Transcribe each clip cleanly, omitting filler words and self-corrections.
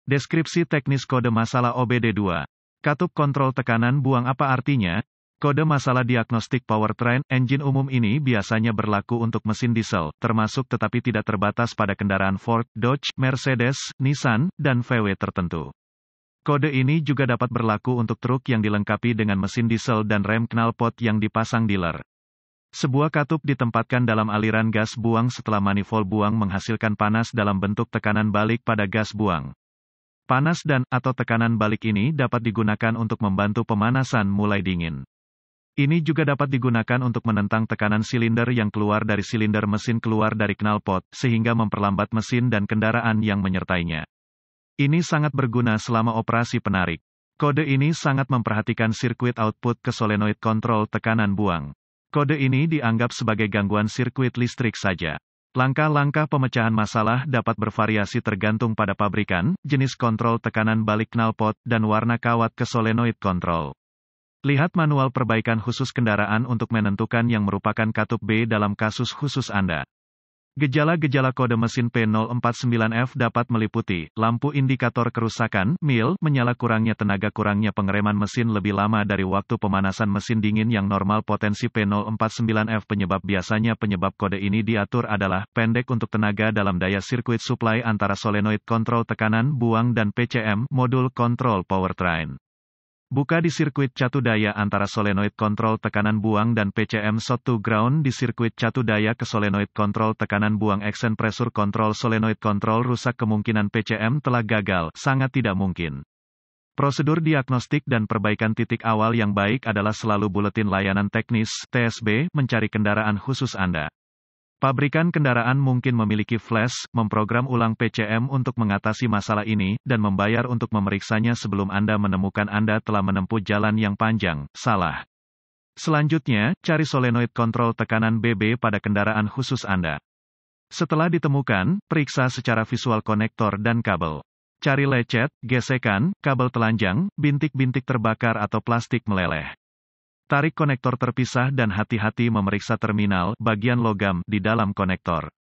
Deskripsi teknis kode masalah OBD2. Katup kontrol tekanan buang apa artinya? Kode masalah diagnostik powertrain engine umum ini biasanya berlaku untuk mesin diesel, termasuk tetapi tidak terbatas pada kendaraan Ford, Dodge, Mercedes, Nissan, dan VW tertentu. Kode ini juga dapat berlaku untuk truk yang dilengkapi dengan mesin diesel dan rem knalpot yang dipasang dealer. Sebuah katup ditempatkan dalam aliran gas buang setelah manifold buang menghasilkan panas dalam bentuk tekanan balik pada gas buang. Panas dan/atau tekanan balik ini dapat digunakan untuk membantu pemanasan mulai dingin. Ini juga dapat digunakan untuk menentang tekanan silinder yang keluar dari silinder mesin keluar dari knalpot, sehingga memperlambat mesin dan kendaraan yang menyertainya. Ini sangat berguna selama operasi penarik. Kode ini sangat memperhatikan sirkuit output ke solenoid kontrol tekanan buang. Kode ini dianggap sebagai gangguan sirkuit listrik saja. Langkah-langkah pemecahan masalah dapat bervariasi tergantung pada pabrikan, jenis kontrol tekanan balik knalpot, dan warna kawat ke solenoid kontrol. Lihat manual perbaikan khusus kendaraan untuk menentukan yang merupakan katup B dalam kasus khusus Anda. Gejala-gejala kode mesin P049F dapat meliputi, lampu indikator kerusakan, mil, menyala kurangnya tenaga kurangnya pengereman mesin lebih lama dari waktu pemanasan mesin dingin yang normal potensi P049F penyebab kode ini diatur adalah, pendek untuk tenaga dalam daya sirkuit supply antara solenoid kontrol tekanan buang dan PCM, modul kontrol powertrain. Buka di sirkuit catu daya antara solenoid kontrol tekanan buang dan PCM shot to ground di sirkuit catu daya ke solenoid kontrol tekanan buang action pressure control solenoid kontrol rusak kemungkinan PCM telah gagal, sangat tidak mungkin. Prosedur diagnostik dan perbaikan titik awal yang baik adalah selalu buletin layanan teknis, TSB, mencari kendaraan khusus Anda. Pabrikan kendaraan mungkin memiliki flash, memprogram ulang PCM untuk mengatasi masalah ini, dan membayar untuk memeriksanya sebelum Anda menemukan Anda telah menempuh jalan yang panjang, salah. Selanjutnya, cari solenoid kontrol tekanan BB pada kendaraan khusus Anda. Setelah ditemukan, periksa secara visual konektor dan kabel. Cari lecet, gesekan, kabel telanjang, bintik-bintik terbakar atau plastik meleleh. Tarik konektor terpisah dan hati-hati memeriksa terminal, bagian logam, di dalam konektor.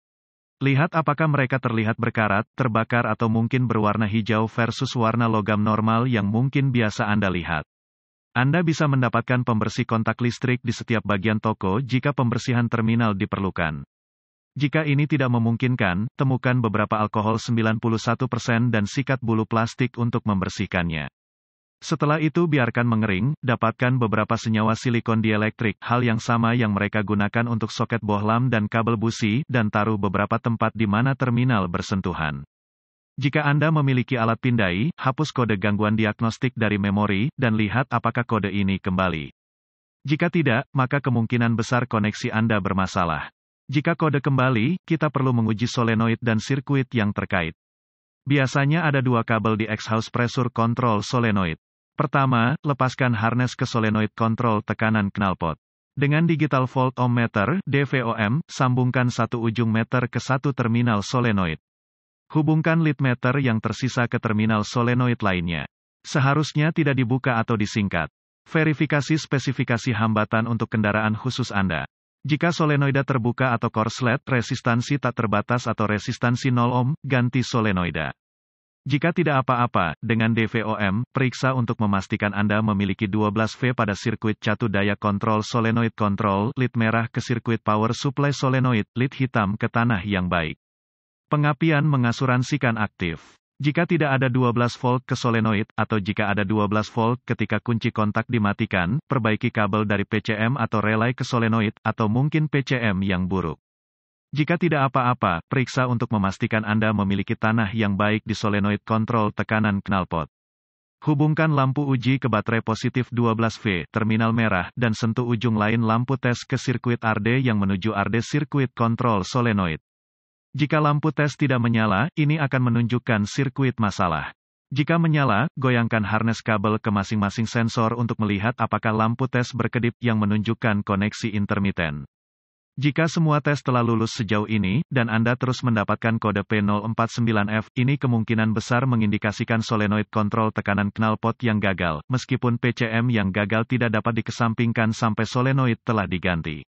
Lihat apakah mereka terlihat berkarat, terbakar atau mungkin berwarna hijau versus warna logam normal yang mungkin biasa Anda lihat. Anda bisa mendapatkan pembersih kontak listrik di setiap bagian toko jika pembersihan terminal diperlukan. Jika ini tidak memungkinkan, temukan beberapa alkohol 91% dan sikat bulu plastik untuk membersihkannya. Setelah itu biarkan mengering, dapatkan beberapa senyawa silikon dielektrik, hal yang sama yang mereka gunakan untuk soket bohlam dan kabel busi, dan taruh beberapa tempat di mana terminal bersentuhan. Jika Anda memiliki alat pindai, hapus kode gangguan diagnostik dari memori, dan lihat apakah kode ini kembali. Jika tidak, maka kemungkinan besar koneksi Anda bermasalah. Jika kode kembali, kita perlu menguji solenoid dan sirkuit yang terkait. Biasanya ada dua kabel di exhaust pressure control solenoid. Pertama, lepaskan harness ke solenoid kontrol tekanan knalpot. Dengan digital volt ohmmeter, DVOM, sambungkan satu ujung meter ke satu terminal solenoid. Hubungkan lead meter yang tersisa ke terminal solenoid lainnya. Seharusnya tidak dibuka atau disingkat. Verifikasi spesifikasi hambatan untuk kendaraan khusus Anda. Jika solenoida terbuka atau korslet, resistansi tak terbatas atau resistansi 0 ohm, ganti solenoida. Jika tidak apa-apa, dengan DVOM, periksa untuk memastikan Anda memiliki 12V pada sirkuit catu daya kontrol solenoid kontrol, lead merah ke sirkuit power supply solenoid, lead hitam ke tanah yang baik. Pengapian mengasuransikan aktif. Jika tidak ada 12 volt ke solenoid, atau jika ada 12 volt ketika kunci kontak dimatikan, perbaiki kabel dari PCM atau relay ke solenoid, atau mungkin PCM yang buruk. Jika tidak apa-apa, periksa untuk memastikan Anda memiliki tanah yang baik di solenoid kontrol tekanan knalpot. Hubungkan lampu uji ke baterai positif 12V, terminal merah, dan sentuh ujung lain lampu tes ke sirkuit RD yang menuju RD sirkuit kontrol solenoid. Jika lampu tes tidak menyala, ini akan menunjukkan sirkuit masalah. Jika menyala, goyangkan harness kabel ke masing-masing sensor untuk melihat apakah lampu tes berkedip yang menunjukkan koneksi intermiten. Jika semua tes telah lulus sejauh ini, dan Anda terus mendapatkan kode P049F, ini kemungkinan besar mengindikasikan solenoid kontrol tekanan knalpot yang gagal, meskipun PCM yang gagal tidak dapat dikesampingkan sampai solenoid telah diganti.